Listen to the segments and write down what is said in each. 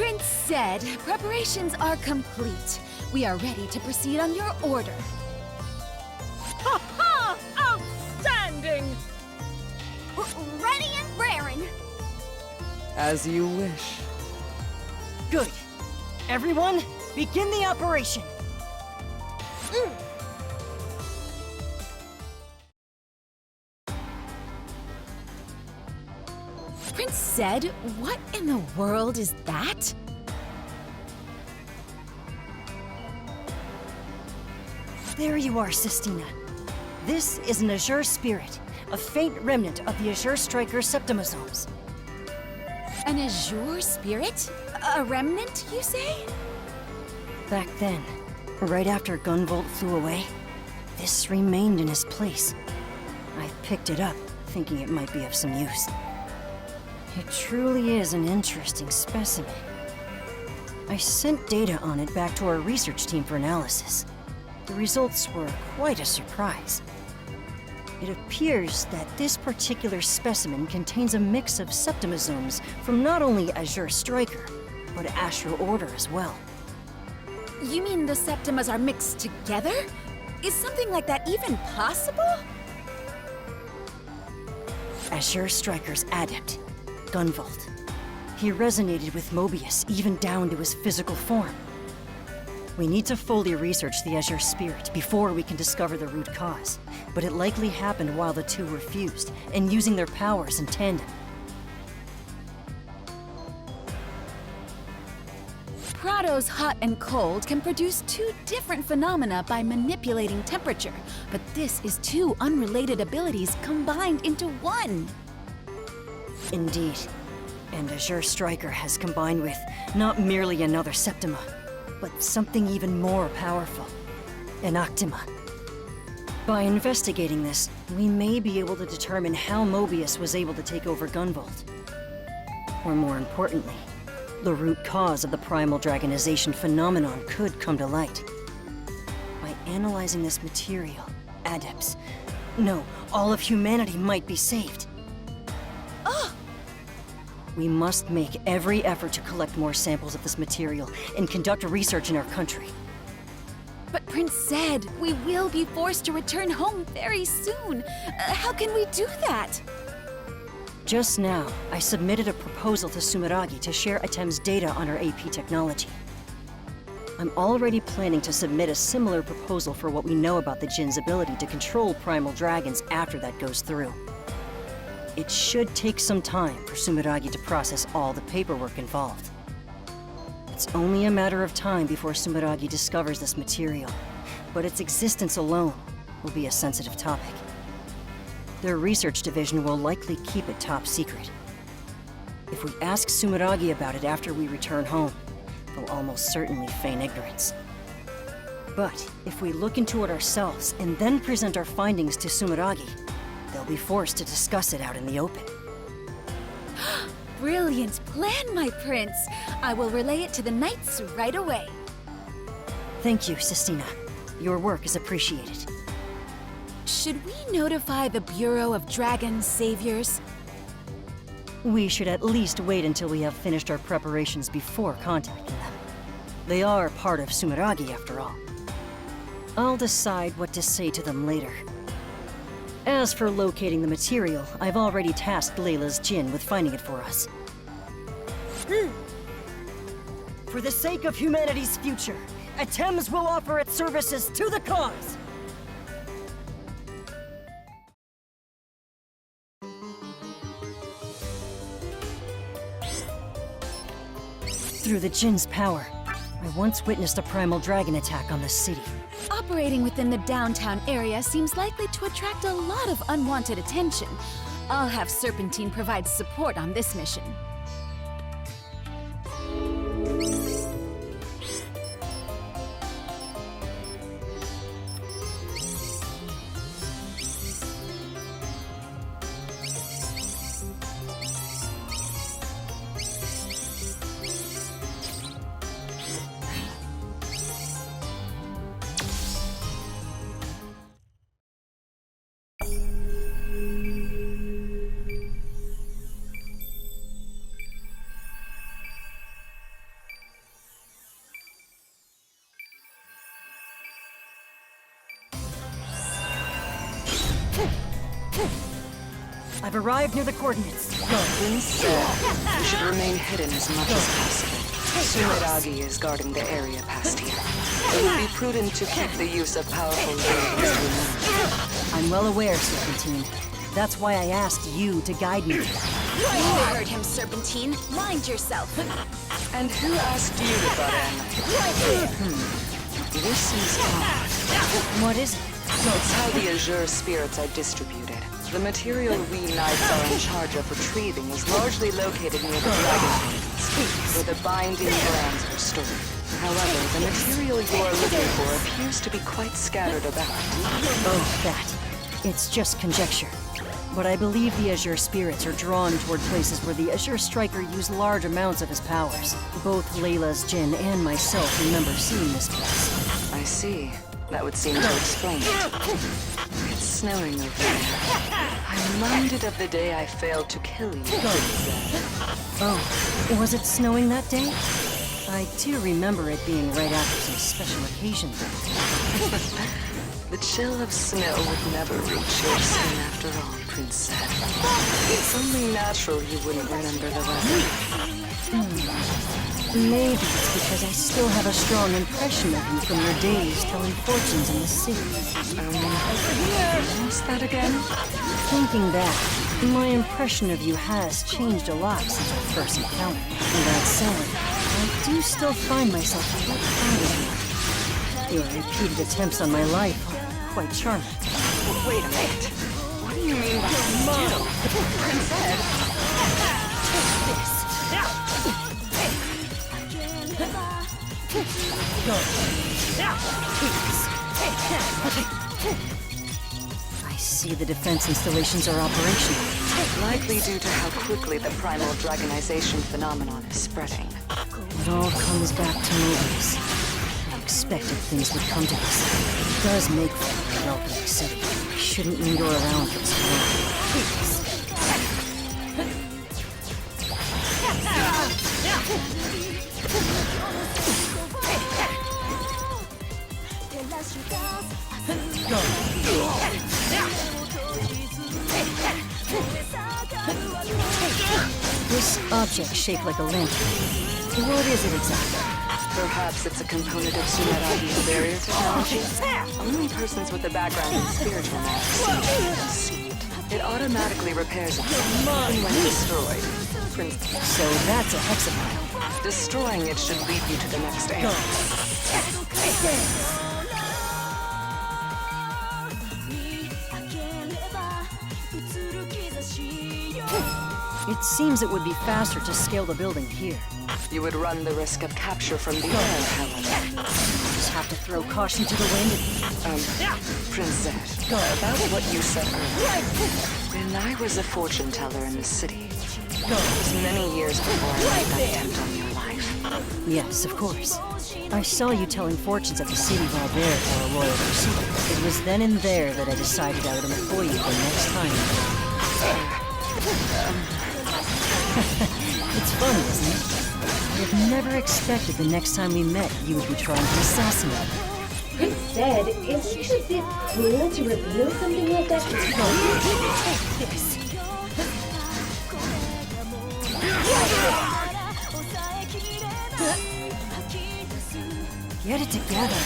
Prince said preparations are complete. We are ready to proceed on your order. Ha ha! Outstanding! Ready and raring. As you wish. Good. Everyone, begin the operation. Prince said, what in the world is that? There you are, Sistina. This is an Azure spirit, a faint remnant of the Azure Striker septimosomes. An Azure spirit? A remnant, you say? Back then, right after Gunvolt flew away, this remained in his place. I picked it up, thinking it might be of some use. It truly is an interesting specimen. I sent data on it back to our research team for analysis. The results were quite a surprise. It appears that this particular specimen contains a mix of septimosomes from not only Azure Striker, but Astral Order as well. You mean the septimas are mixed together? Is something like that even possible? Azure Striker's adept, Gunvolt. He resonated with Mobius even down to his physical form. We need to fully research the Azure Spirit before we can discover the root cause, but it likely happened while the two were fused and using their powers in tandem. Prado's hot and cold can produce two different phenomena by manipulating temperature, but this is two unrelated abilities combined into one. Indeed. And Azure Striker has combined with not merely another Septima, but something even more powerful, an Octima. By investigating this, we may be able to determine how Mobius was able to take over Gunvolt. Or more importantly, the root cause of the primal dragonization phenomenon could come to light. By analyzing this material, adepts, no, all of humanity might be saved. We must make every effort to collect more samples of this material and conduct research in our country. But Prince said we will be forced to return home very soon. How can we do that? Just now, I submitted a proposal to Sumeragi to share ATEMS data on our AP technology. I'm already planning to submit a similar proposal for what we know about the Jinn's ability to control primal dragons after that goes through. It should take some time for Sumeragi to process all the paperwork involved. It's only a matter of time before Sumeragi discovers this material, but its existence alone will be a sensitive topic. Their research division will likely keep it top secret. If we ask Sumeragi about it after we return home, they'll almost certainly feign ignorance. But if we look into it ourselves and then present our findings to Sumeragi, they'll be forced to discuss it out in the open. Brilliant plan, my prince. I will relay it to the knights right away. Thank you, Sistina. Your work is appreciated. Should we notify the Bureau of Dragon Saviors? We should at least wait until we have finished our preparations before contacting them. They are part of Sumeragi, after all. I'll decide what to say to them later. As for locating the material, I've already tasked Layla's Jinn with finding it for us. For the sake of humanity's future, ATEMS will offer its services to the cause! Through the Jinn's power, I once witnessed a primal dragon attack on the city. Operating within the downtown area seems likely to attract a lot of unwanted attention. I'll have Serpentine provide support on this mission. I've arrived near the coordinates. Instead, you should remain hidden as much as possible. Sumeragi is guarding the area past here. It would be prudent to keep the use of powerful abilities to a minimum. I'm well aware, Serpentine. That's why I asked you to guide me. You heard him, Serpentine. Mind yourself. And who asked you to butt in? This is odd. What is it? It's how the Azure spirits are distributed. The material we knights are in charge of retrieving is largely located near the dragon points, where the binding glands are stored. However, the material you are looking for appears to be quite scattered about. Oh, that. It's just conjecture. But I believe the Azure spirits are drawn toward places where the Azure Striker used large amounts of his powers. Both Layla's Jinn and myself remember seeing this place. I see. That would seem to explain it. It's snowing over there. I'm reminded of the day I failed to kill you. Oh, was it snowing that day? I do remember it being right after some special occasion. The chill of snow would never reach your skin after all, Princess. It's only natural you wouldn't remember the weather. Maybe it's because I still have a strong impression of you from your days telling fortunes in the city. What's that again? Thinking back, my impression of you has changed a lot since our first encounter. That said, I do still find myself quite proud of you. Your repeated attempts on my life are quite charming. Wait a minute. What do you mean by still? Princess? I see the defense installations are operational. Likely due to how quickly the primal dragonization phenomenon is spreading. It all comes back to movies. I expected things would come to this. It does make for a welcoming city. I shouldn't linger around for so long. This object shaped like a lantern. What is it exactly? Perhaps it's a component of Sumeragi's barrier technology. Only persons with a background in spiritual magic seem to see it. It automatically repairs itself, even when destroyed. So that's a hexapile. Destroying it should lead you to the next era. It seems it would be faster to scale the building here. You would run the risk of capture from the air, however. Just have to throw caution to the wind. Princess, about what you said earlier. When I was a fortune teller in the city, it was many years before I made that attempt on your life. Yes, of course. I saw you telling fortunes at the city while there for a royal pursuit. It was then and there that I decided I would employ you the next time. It's funny, isn't it? I'd never expected the next time we met you would be trying to assassinate me. Instead, isn't it a bit cruel to reveal something like that to this? Get it together.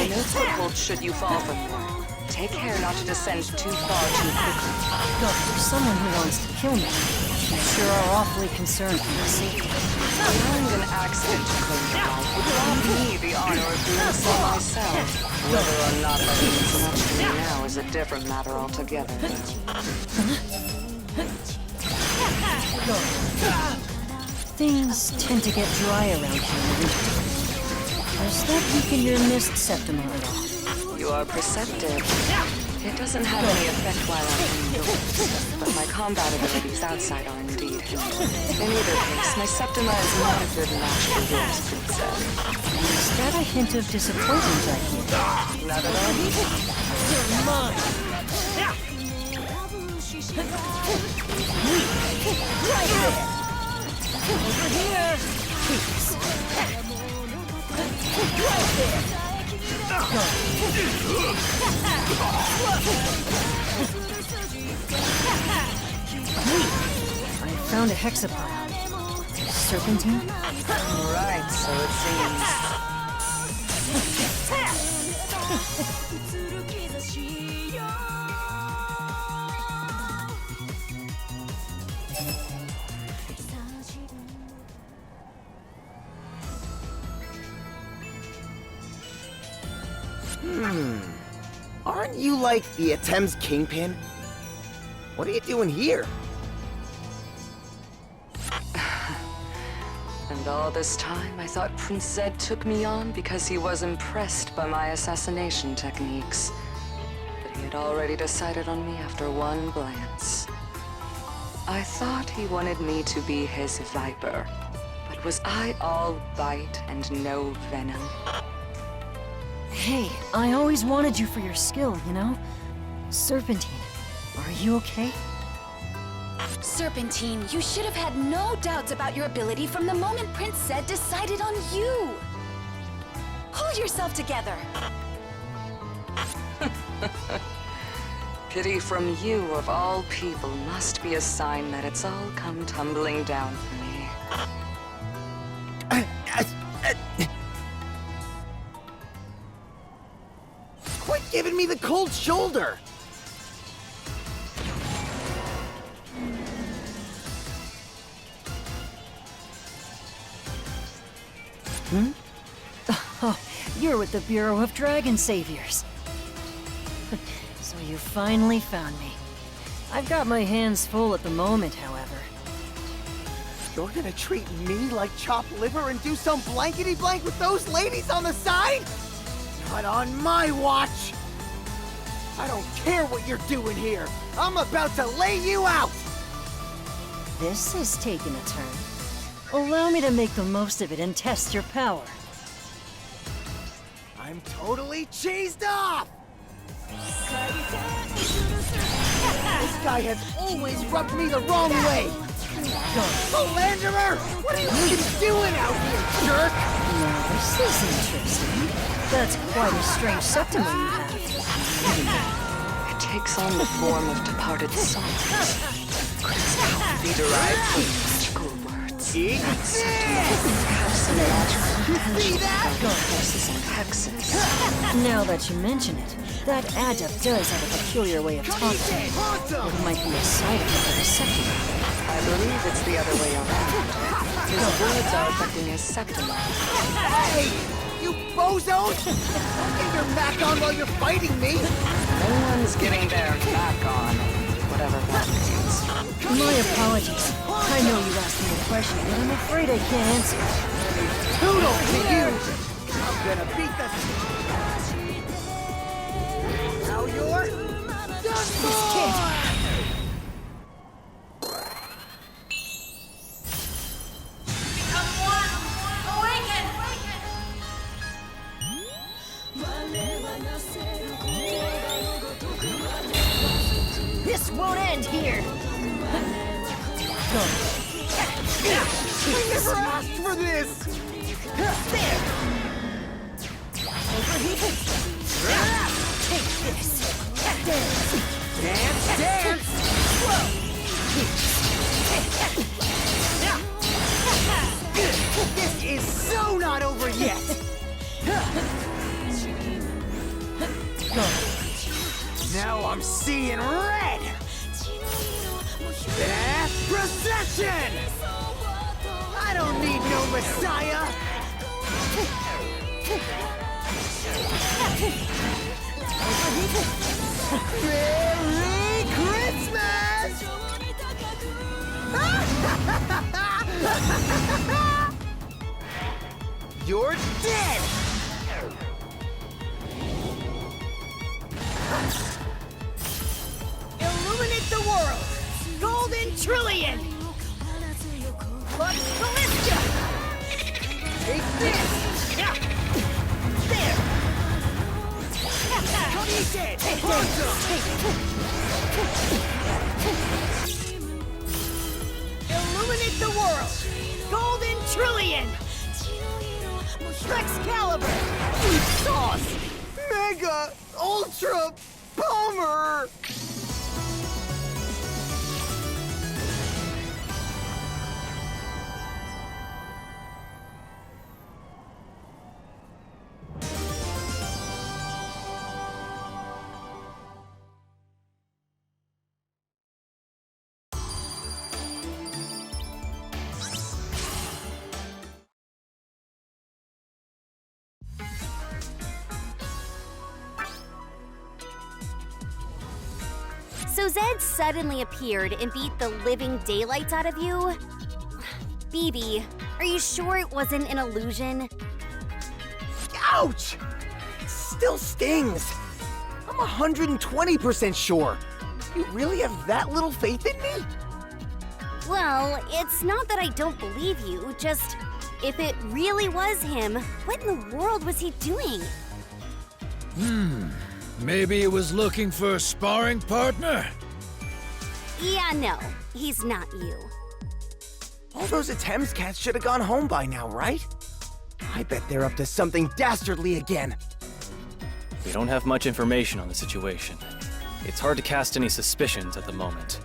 No foothold should you fall from there. Take care not to descend too far too quickly. For someone who wants to kill me, you sure are awfully concerned for my safety. Allowing an accident to claim your life would rob me the honor of doing so myself. Whether or not that means much to me now is a different matter altogether. Things tend to get dry around here in the wintertime. Does that weaken your mist septum at all? You are perceptive. It doesn't have any effect while I'm indoors, but my combat abilities outside are indeed hindered. In either case, my septima is not a good match for yours, Princess. Is that a hint of disappointment I hear? Not at all. Over here! Peace. I found a hexapile. Serpentine? Right, so it seems. Aren't you like the ATEMS kingpin? What are you doing here? And all this time, I thought Prince Zed took me on because he was impressed by my assassination techniques. But he had already decided on me after one glance. I thought he wanted me to be his viper. But was I all bite and no venom? Hey, I always wanted you for your skill, you know? Serpentine, are you okay? Serpentine, you should have had no doubts about your ability from the moment Prince Zed decided on you. Hold yourself together. Pity from you, of all people, must be a sign that it's all come tumbling down for me. Quit giving me the cold shoulder! Oh, you're with the Bureau of Dragon Saviors. So you finally found me. I've got my hands full at the moment, however. You're gonna treat me like chopped liver and do some blankety-blank with those ladies on the side? Not on my watch! I don't care what you're doing here! I'm about to lay you out! This is taking a turn. Allow me to make the most of it and test your power. I'm totally cheesed off! This guy has always rubbed me the wrong way! Philanderer! What are you even doing out here, jerk? Now, this is interesting. That's quite a strange septum you have. It takes on the form of departed souls. Could its power be derived from magical words? Eat That septum has some magical forces and hexes. Now that you mention it, that adept does have a peculiar way of talking. It might be a side effect of the septum. I believe it's the other way around. His words are affecting his septum. Hey! You bozos! Don't get your Mac on while you're fighting me! No one's getting their back on, whatever that means. My apologies. I know you asked me a question, but I'm afraid I can't answer. Toodle to you! I'm gonna beat the... Now you're... done for! This won't end here! I never asked for this! There! Overheated! Take this! Dance, dance! This is so not over yet! Now I'm seeing red! Death procession! I don't need no messiah! Merry Christmas! You're dead! Illuminate the world! Golden Trillion! Lux Callista! Take this! There! Come eat it! Illuminate the world! Golden Trillion! Excalibur! Sauce! mega, ultra bummer! So Zed suddenly appeared and beat the living daylights out of you? BB, are you sure it wasn't an illusion? Ouch! It still stings. I'm 120% sure. You really have that little faith in me? Well, it's not that I don't believe you, just if it really was him, what in the world was he doing? Maybe he was looking for a sparring partner? Yeah, no, he's not you. All those ATEMS cats should have gone home by now, right? I bet they're up to something dastardly again. We don't have much information on the situation. It's hard to cast any suspicions at the moment.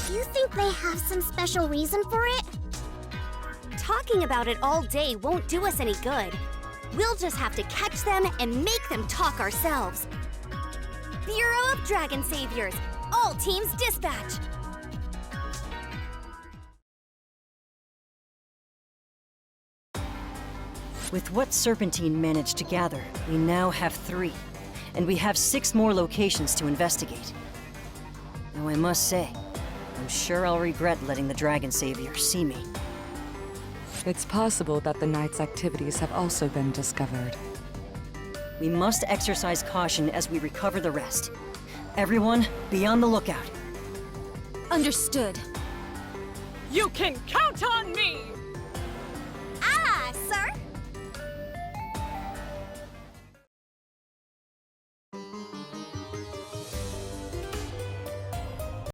Do you think they have some special reason for it? Talking about it all day won't do us any good. We'll just have to catch them and make them talk ourselves. Bureau of Dragon Saviors, all teams dispatch! With what Serpentine managed to gather, we now have 3. And we have 6 more locations to investigate. Now I must say, I'm sure I'll regret letting the Dragon Savior see me. It's possible that the Knight's activities have also been discovered. We must exercise caution as we recover the rest. Everyone, be on the lookout. Understood. You can count on me!